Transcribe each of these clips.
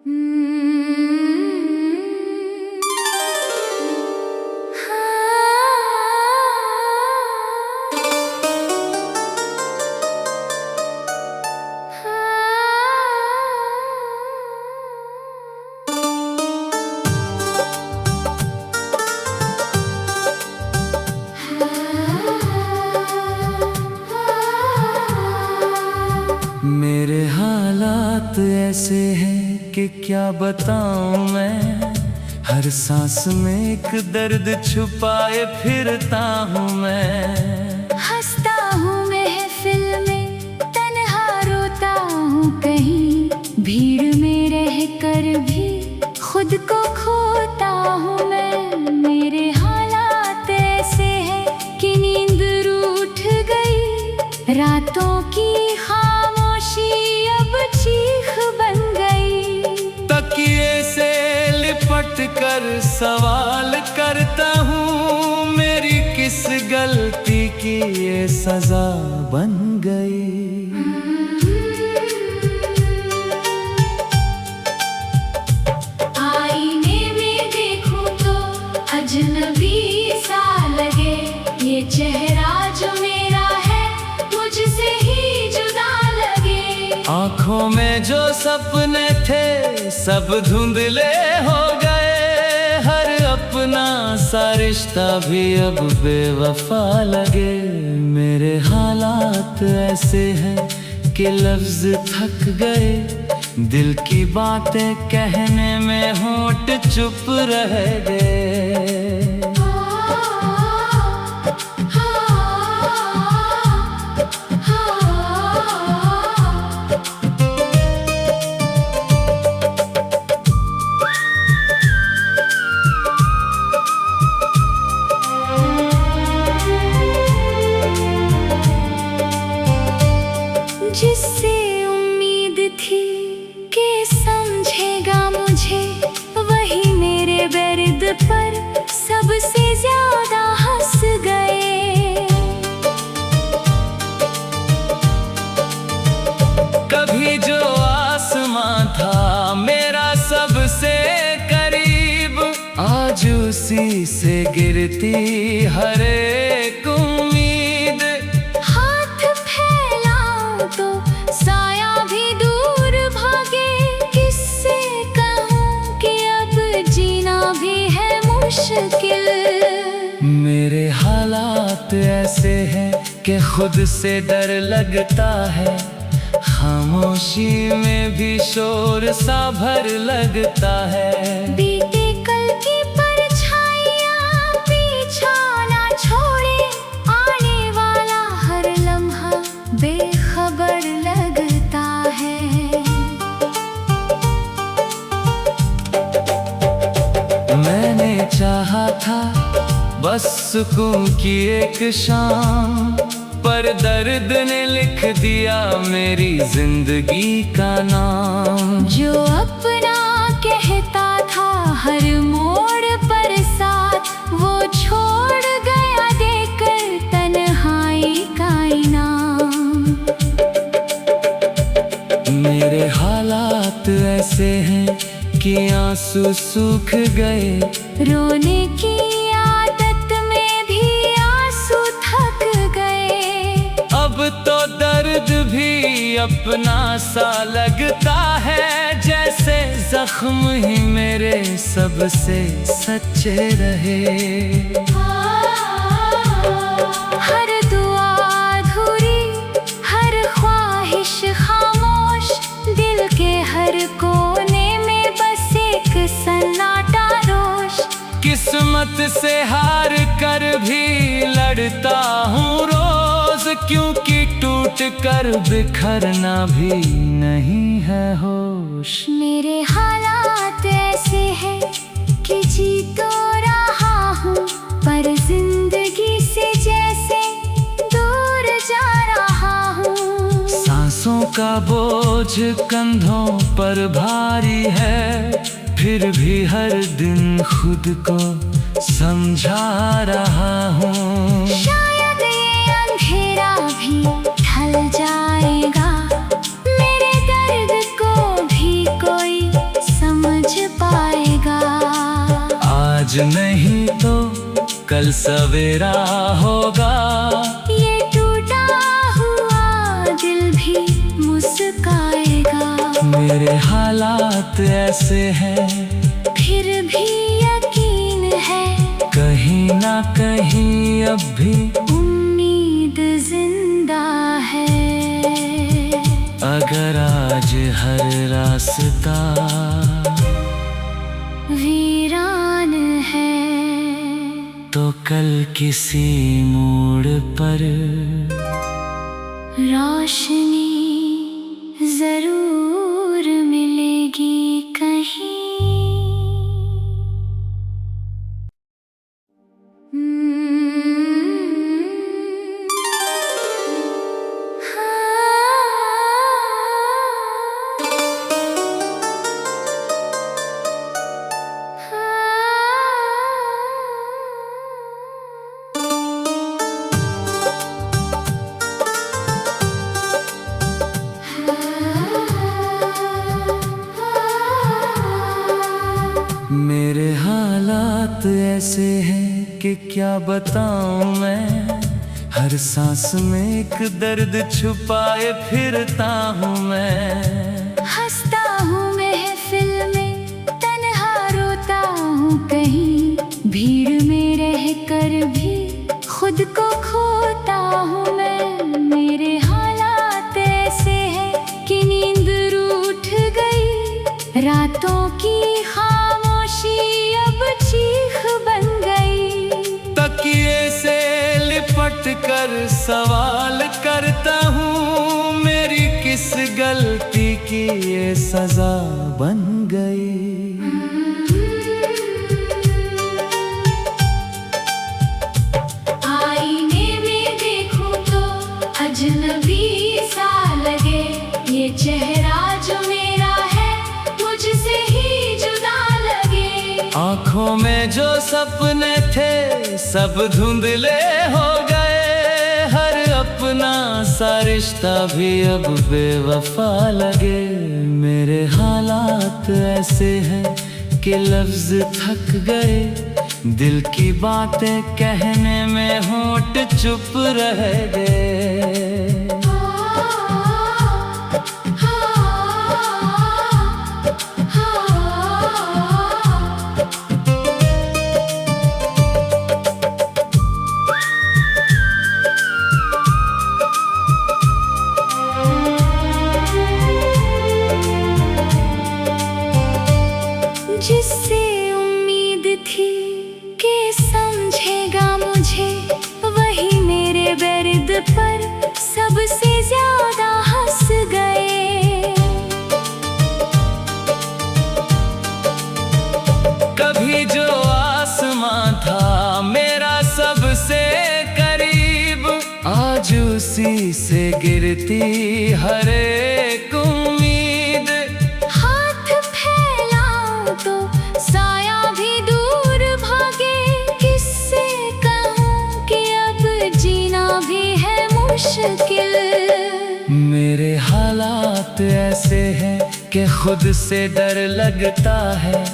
मेरे हालात ऐसे हैं कि क्या बताऊं मैं। हर सांस में एक दर्द छुपाए फिरता हूँ मैं। हंसता हूँ महफिल में, तन्हा रोता हूँ कहीं। भीड़ में रह कर भी खुद को खोता हूँ मैं। मेरे हालात ऐसे हैं कि नींद रूठ गई। रातों की खामोशी अब चीख बन गई। तकिए से लिपट कर सवाल करता हूँ, मेरी किस गलती की ये सजा बन गई। आईने में देखूं तो अजनबी सा लगे। ये चेहरा जो मेरा है मुझसे ही जुदा लगे। आँखों में जो सपने थे सब धुंधले हो गए। हर अपना सा रिश्ता भी अब बेवफा लगे। मेरे हालात ऐसे हैं कि लफ्ज थक गए। दिल की बातें कहने में होंठ चुप रह गए। जिससे उम्मीद थी कि समझेगा मुझे, वही मेरे दर्द पर सबसे ज्यादा हंस गए। कभी जो आसमां था मेरा सबसे करीब, आज उसी से गिरती हर एक उम्मीद। हाथ फैलाऊं तो साया भी दूर भागे। किससे कहूँ कि अब जीना भी है मुश्किल। मेरे हालात ऐसे हैं कि खुद से डर लगता है। खामोशी में भी शोर सा भर लगता है। बीते कल की परछाइयाँ पीछा ना छोड़े। आने वाला हर लम्हा बेखबर लगता है। मैंने चाहा था बस सुकून की एक शाम, पर दर्द ने लिख दिया मेरी जिंदगी का नाम। जो अपना कहता था हर मोड़ पर साथ, वो छोड़ गया देकर तन्हाई का इनाम। मेरे हालात ऐसे हैं कि आंसू सूख गए। रोने की आदत में भी आंसू थक गए। अब तो दर्द भी अपना सा लगता है, जैसे जख्म ही मेरे सबसे सच्चे रहे। हर दुआ अधूरी, हर ख्वाहिश खामोश। दिल के हर कोने में बस एक सन्नाटा रोश। किस्मत से हार कर भी लड़ता हूँ रोज, क्योंकि टूट कर बिखरना भी नहीं है होश। मेरे हालात ऐसे हैं कि जी तो रहा हूँ, पर जिंदगी से जैसे दूर जा रहा हूँ। सांसों का बोझ कंधों पर भारी है, फिर भी हर दिन खुद को समझा रहा हूँ। शायद ये अंधेरा भी ढल जाएगा, मेरे दर्द को भी कोई आज नहीं तो कल सवेरा होगा। ये टूटा हुआ दिल भी मुस्काएगा। मेरे हालात ऐसे हैं, फिर भी यकीन है कहीं ना कहीं अब भी उम्मीद जिंदा है। अगर आज हर रास्ता वीरान है तो कल किसी मोड़ पर रोशनी जरूर मिलेगी कहीं। मेरे हालात ऐसे हैं कि क्या बताऊं मैं। हर सांस में एक दर्द छुपाए फिरता हूँ मैं। हंसता हूँ महफिल में, तन्हा रोता हूँ कहीं। भीड़ में रह कर भी खुद को खोता हूँ मैं। मेरे हालात ऐसे हैं कि नींद रूठ गई। रातों की खामोशी अब चीख बन गई। तकिए से लिपट कर सवाल करता हूँ, मेरी किस गलती की ये सजा बन गई। आईने में देखूं तो अजनबी सा लगे। ये चेहरा जो मेरा है मुझसे ही जुदा लगे। आँखों में जो सपने थे सब धुंधले हो गए। हर अपना सा रिश्ता भी अब बेवफा लगे। मेरे हालात ऐसे हैं कि लफ्ज थक गए। दिल की बातें कहने में होंठ चुप रह गए। जिससे उम्मीद थी कि समझेगा मुझे, वही मेरे दर्द पर सबसे ज्यादा हंस गए। कभी जो आसमां था मेरा सबसे करीब, आज उसी से गिरती हर एक उम्मीद। हाथ फैलाऊं तो साया भी दूर भागे। किससे कहूँ कि अब जीना भी है मुश्किल। मेरे हालात ऐसे हैं कि खुद से डर लगता है।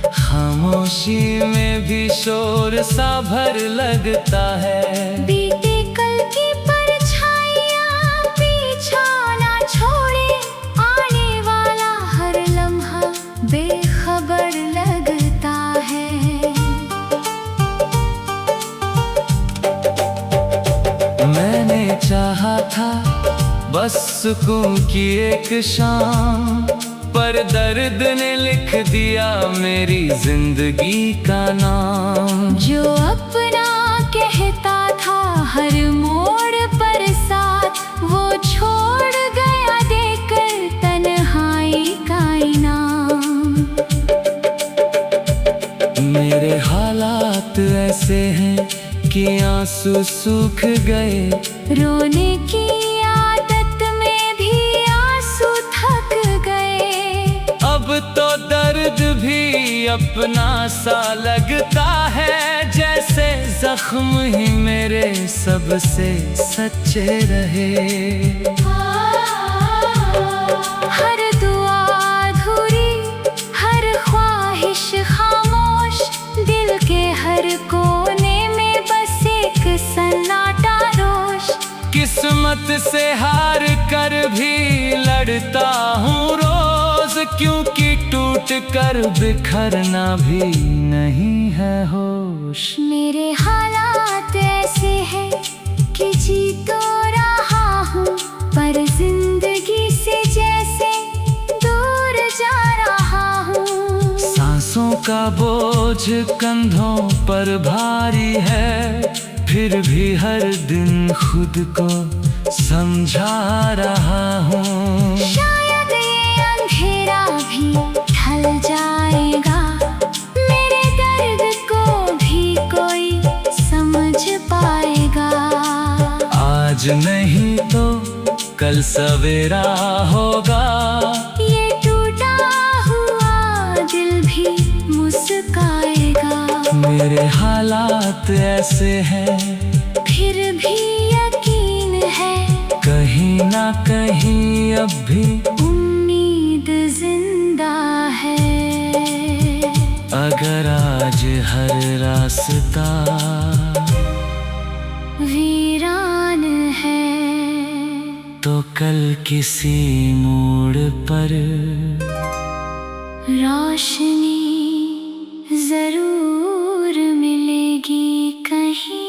खामोशी में भी शोर सा भर लगता है। बीते कल की परछाइयाँ पीछा ना छोड़े। आने वाला हर लम्हा बेखबर लगता है। मैंने चाहा था बस सुकून की एक शाम, पर दर्द ने लिख दिया मेरी जिंदगी का नाम। जो अपना कहता था हर मोड़ पर साथ, वो छोड़ गया देकर तन्हाई का इनाम। मेरे हालात ऐसे हैं कि आंसू सूख गए। रोने की आदत में भी आंसू थक गए। अब तो दर्द भी अपना सा लगता है, जैसे जख्म ही मेरे सबसे सच्चे रहे। हर दुआ अधूरी, हर ख्वाहिश खामोश, दिल के किस्मत से हार कर भी लड़ता हूँ रोज, क्योंकि टूट कर बिखरना भी नहीं है होश। मेरे हालात ऐसे हैं कि जी तो रहा हूँ, पर जिंदगी से जैसे दूर जा रहा हूँ। सांसों का बोझ कंधों पर भारी है, फिर भी हर दिन खुद को समझा रहा हूँ। शायद ये अंधेरा भी ढल जाएगा, मेरे दर्द को भी कोई समझ पाएगा। आज नहीं तो कल सवेरा होगा, ये टूटा हुआ दिल भी मुस्काएगा। मेरे हालात ऐसे हैं, फिर भी यकीन है कहीं ना कहीं अब भी उम्मीद जिंदा है। अगर आज हर रास्ता वीरान है, तो कल किसी मोड़ पर रोशनी जरूर मिलेगी कहीं।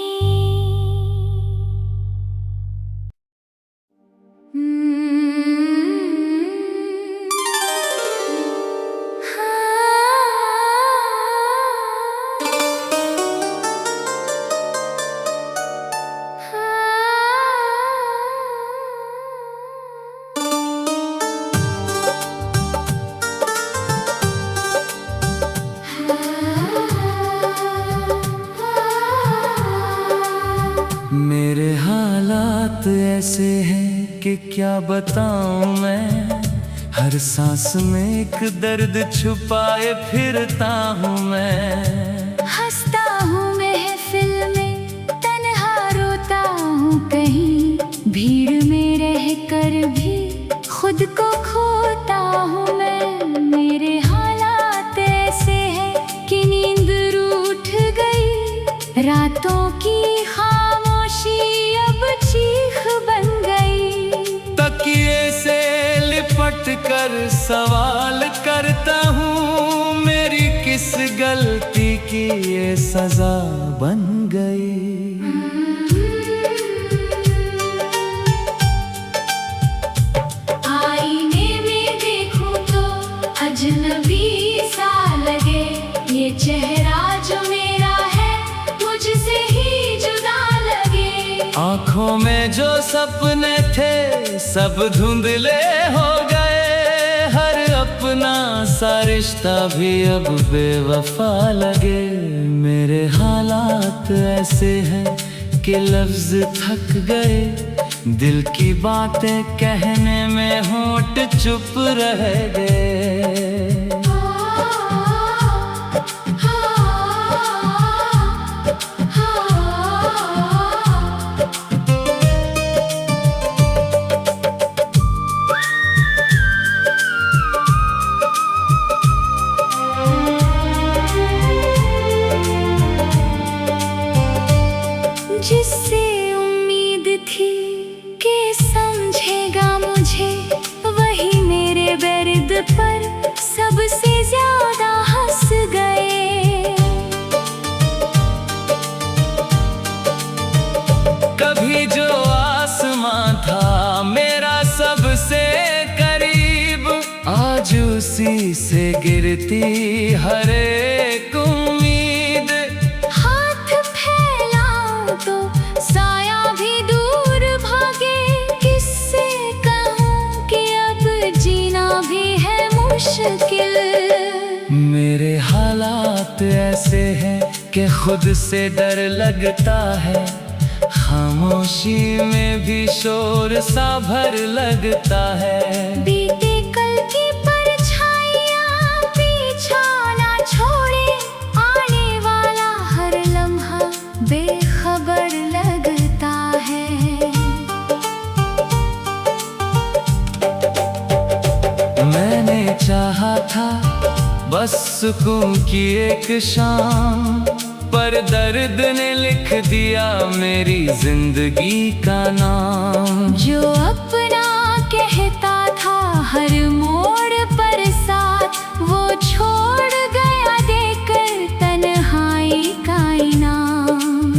मेरे हालात ऐसे हैं कि क्या बताऊं मैं, हर सांस में एक दर्द छुपाए फिरता हूँ मैं। हंसता हूँ महफिल में, तन्हा रोता हूँ कहीं, भीड़ में रह कर भी खुद को खोता हूँ मैं। मेरे हालात ऐसे हैं कि नींद रूठ गई, रातों की अब चीख बन गई। तकिए से लिपट कर सवाल करता हूँ, मेरी किस गलती की ये सजा बन गई। आईने में देखूं तो अजनबी सा लगे, ये चेहरा जो मेरा है मुझसे ही जुदा लगे। आँखों में जो सपने थे सब धुंधले हो गए, हर अपना सा रिश्ता भी अब बेवफा लगे। मेरे हालात ऐसे हैं कि लफ्ज थक गए, दिल की बातें कहने में होंठ चुप रह गए। जिससे उम्मीद थी कि समझेगा मुझे, वही मेरे दर्द पर सबसे ज्यादा हंस गए। कभी जो आसमां था मेरा सबसे करीब, आज उसी से गिरती हर एक उम्मीद। हाथ फैलाऊं तो साया भी दूर भागे, किससे कहूँ कि अब जीना भी है मुश्किल। मेरे हालात ऐसे हैं कि खुद से डर लगता है, खामोशी में भी शोर सा भर लगता है। बीते कल की परछाइयाँ पीछा ना छोड़े, आने वाला हर लम्हा बेखबर लगता है। मैंने चाहा था बस सुकून की एक शाम, पर दर्द ने लिख दिया मेरी जिंदगी का नाम। जो अपना कहता था हर मोड़ पर साथ, वो छोड़ गया देकर तन्हाई का इनाम।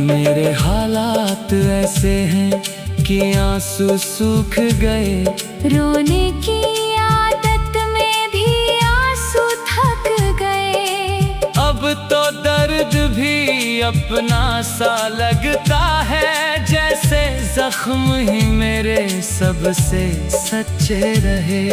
मेरे हालात ऐसे हैं कि आंसू सूख गए, रोने की आदत में भी आंसू थक गए। अब तो दर्द भी अपना सा लगता है, जैसे जख्म ही मेरे सबसे सच्चे रहे।